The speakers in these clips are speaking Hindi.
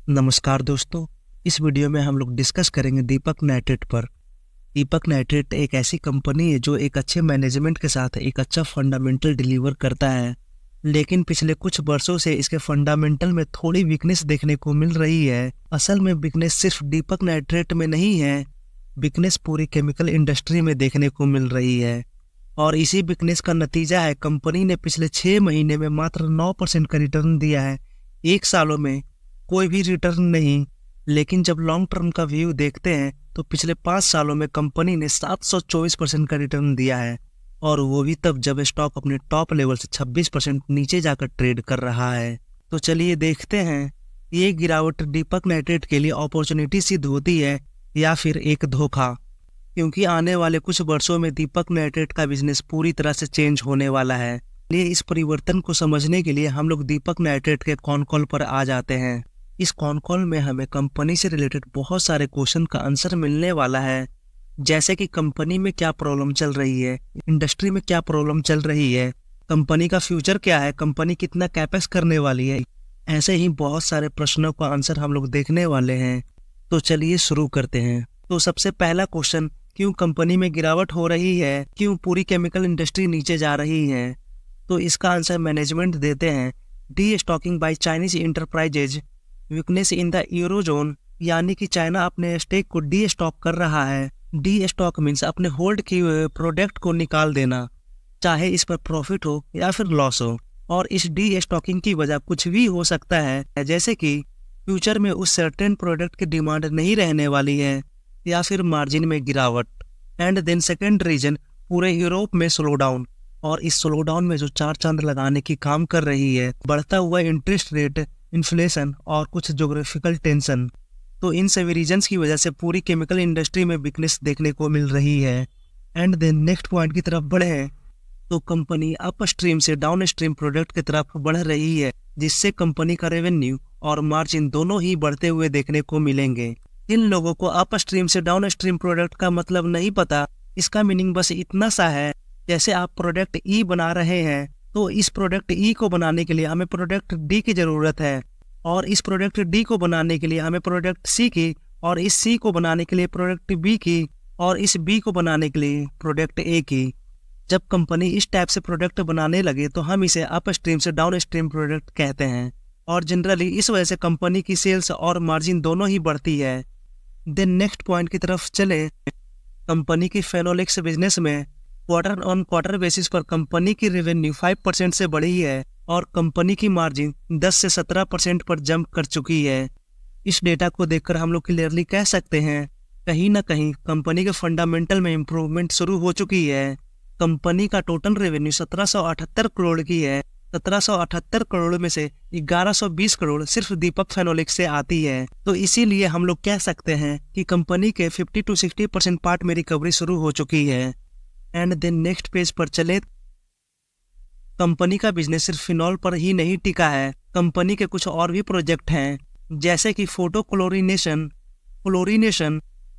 नमस्कार दोस्तों। इस वीडियो में हम लोग डिस्कस करेंगे दीपक नाइट्रेट पर। दीपक नाइट्रेट एक ऐसी कंपनी है जो एक अच्छे मैनेजमेंट के साथ एक अच्छा फंडामेंटल डिलीवर करता है, लेकिन पिछले कुछ वर्षों से इसके फंडामेंटल में थोड़ी वीकनेस देखने को मिल रही है। असल में वीकनेस सिर्फ दीपक नाइट्रेट में नहीं है, वीकनेस पूरी केमिकल इंडस्ट्री में देखने को मिल रही है। और इसी वीकनेस का नतीजा है कंपनी ने पिछले 6 महीने में मात्र 9% का रिटर्न दिया है। एक सालों में कोई भी रिटर्न नहीं। लेकिन जब लॉन्ग टर्म का व्यू देखते हैं तो पिछले 5 सालों में कंपनी ने 724% का रिटर्न दिया है, और वो भी तब जब स्टॉक अपने टॉप लेवल से 26% नीचे जाकर ट्रेड कर रहा है। तो चलिए देखते हैं ये गिरावट दीपक नाइट्रेट के लिए अपॉर्चुनिटी सिद्ध होती है या फिर एक धोखा, क्योंकि आने वाले कुछ वर्षों में दीपक नाइट्रेट का बिजनेस पूरी तरह से चेंज होने वाला है। इसलिए इस परिवर्तन को समझने के लिए हम लोग दीपक नाइट्रेट के कॉन कॉल पर आ जाते हैं। इस कॉन कॉल में हमें कंपनी से रिलेटेड बहुत सारे क्वेश्चन का आंसर मिलने वाला है, जैसे कि कंपनी में क्या प्रॉब्लम चल रही है, इंडस्ट्री में क्या प्रॉब्लम चल रही है, कंपनी का फ्यूचर क्या है, कंपनी कितना कैपेक्स करने वाली है। ऐसे ही बहुत सारे प्रश्नों का आंसर हम लोग देखने वाले हैं। तो चलिए शुरू करते हैं। तो सबसे पहला क्वेश्चन, क्यों कंपनी में गिरावट हो रही है, क्यों पूरी केमिकल इंडस्ट्री नीचे जा रही है? तो इसका आंसर मैनेजमेंट देते हैं, destocking by Chinese enterprises, weakness in the eurozone, यानी कि चाइना अपने स्टेक को डी स्टॉक कर रहा है। डी स्टॉक मीन्स अपने होल्ड की हुए प्रोडक्ट को निकाल देना, चाहे इस पर प्रॉफिट हो या फिर लॉस हो। और इस डी स्टॉकिंग की वजह कुछ भी हो सकता है, जैसे कि फ्यूचर में उस सर्टेन प्रोडक्ट की डिमांड नहीं रहने वाली है, या फिर मार्जिन में गिरावट। एंड देन सेकेंड रीजन, पूरे यूरोप में स्लो डाउन, और इस स्लो डाउन में जो चार चांद लगाने की काम कर रही है, बढ़ता हुआ इंटरेस्ट रेट, इन्फ्लेशन और कुछ ज्योग्राफिकल टेंशन। तो इन सभी रीजन्स की वजह से पूरी केमिकल इंडस्ट्री में वीकनेस देखने को मिल रही है। एंड देन नेक्स्ट पॉइंट की तरफ बढ़े तो कंपनी अप स्ट्रीम से डाउन स्ट्रीम प्रोडक्ट की तरफ बढ़ रही है, जिससे कंपनी का रेवेन्यू और मार्जिन दोनों ही बढ़ते हुए देखने को मिलेंगे। जिन लोगों को अप स्ट्रीम से डाउन स्ट्रीम प्रोडक्ट का मतलब नहीं पता, इसका मीनिंग बस इतना सा है, जैसे आप प्रोडक्ट ई बना रहे हैं तो इस प्रोडक्ट ई को बनाने के लिए हमें प्रोडक्ट डी की जरूरत है, और इस प्रोडक्ट डी को बनाने के लिए हमें प्रोडक्ट सी की, और इस सी को बनाने के लिए प्रोडक्ट बी की, और इस बी को बनाने के लिए प्रोडक्ट ए की। जब कंपनी इस टाइप से प्रोडक्ट बनाने लगे तो हम इसे अप स्ट्रीम से डाउन स्ट्रीम प्रोडक्ट कहते हैं, और जनरली इस वजह से कंपनी की सेल्स और मार्जिन दोनों ही बढ़ती है। देन नेक्स्ट पॉइंट की तरफ चले, कंपनी की फेनोलिक्स बिजनेस में क्वार्टर ऑन क्वार्टर बेसिस पर कंपनी की रेवेन्यू 5% से बढ़ी है, और कंपनी की मार्जिन 10 से 17% पर जंप कर चुकी है। इस डेटा को देखकर हम लोग क्लियरली कह सकते हैं, कहीं ना कहीं कंपनी के फंडामेंटल में इम्प्रूवमेंट शुरू हो चुकी है। कंपनी का टोटल रेवेन्यू 1778 करोड़ की है। 1778 करोड़ में से 1120 करोड़ सिर्फ दीपक फेनोलिक्स से आती है। तो इसीलिए हम लोग कह सकते हैं कि कंपनी के 50 to 60% पार्ट में रिकवरी शुरू हो चुकी है। एंड देन नेक्स्ट पेज पर चले, कंपनी का बिजनेस सिर्फ फिनॉल पर ही नहीं टिका है, कंपनी के कुछ और भी प्रोजेक्ट हैं, जैसे कि फोटो क्लोरीनेशन,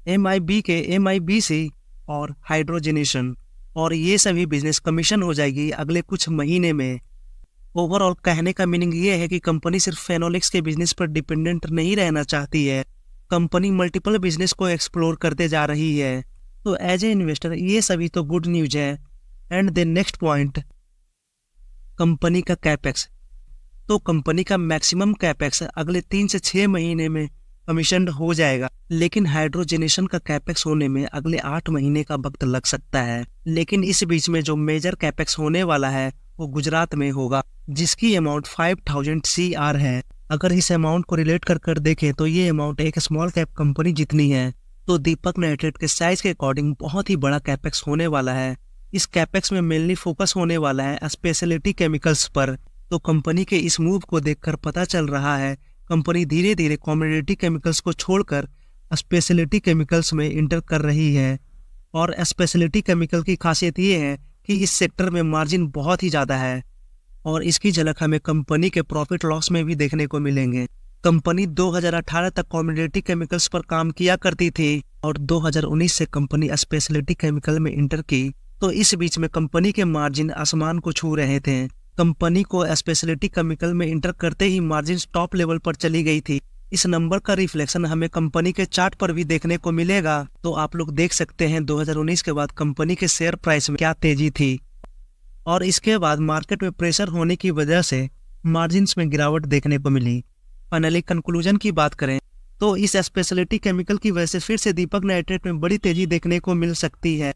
MIB के MIBC और हाइड्रोजनेशन, और ये सभी बिजनेस कमीशन हो जाएगी अगले कुछ महीने में। ओवरऑल कहने का मीनिंग ये है कि कंपनी सिर्फ फेनोलिक्स के बिजनेस पर डिपेंडेंट नहीं रहना चाहती है, कंपनी मल्टीपल बिजनेस को एक्सप्लोर करते जा रही है। तो एज ए इन्वेस्टर ये सभी तो गुड न्यूज है। And then next point, company का कैपेक्स। तो कंपनी का मैक्सिमम कैपेक्स अगले 3 से 6 महीने में कमीशन हो जाएगा, लेकिन हाइड्रोजनेशन का कैपेक्स होने में अगले 8 महीने का वक्त लग सकता है। लेकिन इस बीच में जो मेजर कैपेक्स होने वाला है वो गुजरात में होगा, जिसकी अमाउंट 5000 CR है। अगर इस अमाउंट को रिलेट कर देखें तो ये अमाउंट एक स्मॉल कैप कंपनी जितनी है। तो दीपक नाइट्रेट के साइज के अकॉर्डिंग बहुत ही बड़ा कैपेक्स होने वाला है। इस कैपेक्स में मेनली फोकस होने वाला है स्पेशलिटी केमिकल्स पर। तो कंपनी के इस मूव को देखकर पता चल रहा है कंपनी धीरे धीरे कमोडिटी केमिकल्स को छोड़कर स्पेशलिटी केमिकल्स में इंटर कर रही है। और स्पेशलिटी केमिकल की खासियत ये है कि इस सेक्टर में मार्जिन बहुत ही ज़्यादा है, और इसकी झलक हमें कंपनी के प्रॉफिट लॉस में भी देखने को मिलेंगे। कंपनी 2018 तक कमोडिटी केमिकल्स पर काम किया करती थी, और 2019 से कंपनी स्पेशलिटी केमिकल में इंटर की। तो इस बीच में कंपनी के मार्जिन आसमान को छू रहे थे। कंपनी को स्पेशलिटी केमिकल में इंटर करते ही मार्जिन टॉप लेवल पर चली गई थी। इस नंबर का रिफ्लेक्शन हमें कंपनी के चार्ट पर भी देखने को मिलेगा। तो आप लोग देख सकते हैं 2019 के बाद कंपनी के शेयर प्राइस में क्या तेजी थी और इसके बाद मार्केट में प्रेशर होने की वजह से मार्जिन्स में गिरावट देखने को मिली। फाइनली कंक्लूजन की बात करें तो इस स्पेशलिटी केमिकल की वजह से फिर से दीपक नाइट्रेट में बड़ी तेजी देखने को मिल सकती है।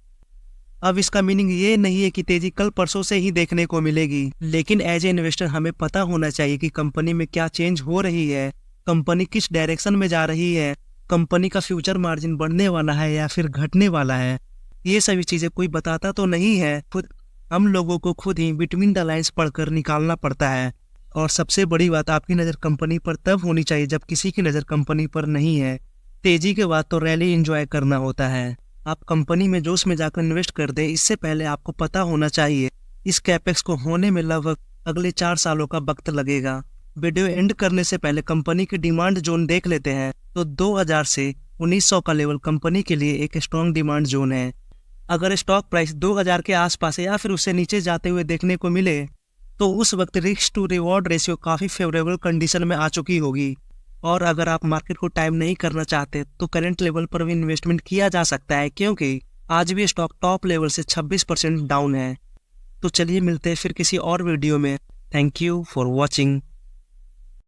अब इसका मीनिंग ये नहीं है कि तेजी कल परसों से ही देखने को मिलेगी, लेकिन एज ए इन्वेस्टर हमें पता होना चाहिए कि कंपनी में क्या चेंज हो रही है, कंपनी किस डायरेक्शन में जा रही है, कंपनी का फ्यूचर मार्जिन बढ़ने वाला है या फिर घटने वाला है। ये सभी चीजें कोई बताता तो नहीं है, खुद हम लोगों को खुद ही बिटवीन द लाइन्स पढ़कर निकालना पड़ता है। और सबसे बड़ी बात, आपकी नज़र कंपनी पर तब होनी चाहिए जब किसी की नज़र कंपनी पर नहीं है। तेजी के बाद तो रैली एंजॉय करना होता है। आप कंपनी में जोश में जाकर इन्वेस्ट कर दें, इससे पहले आपको पता होना चाहिए इस कैपेक्स को होने में लगभग अगले 4 सालों का वक्त लगेगा। वीडियो एंड करने से पहले कंपनी की डिमांड जोन देख लेते हैं। तो 2000 से 1900 का लेवल कंपनी के लिए एक स्ट्रॉन्ग डिमांड जोन है। अगर स्टॉक प्राइस 2000 के आसपास या फिर उससे नीचे जाते हुए देखने को मिले तो उस वक्त रिस्क टू रिवॉर्ड रेशियो काफ़ी फेवरेबल कंडीशन में आ चुकी होगी। और अगर आप मार्केट को टाइम नहीं करना चाहते तो करंट लेवल पर भी इन्वेस्टमेंट किया जा सकता है, क्योंकि आज भी स्टॉक टॉप लेवल से 26% डाउन है। तो चलिए मिलते हैं फिर किसी और वीडियो में। Thank you for watching.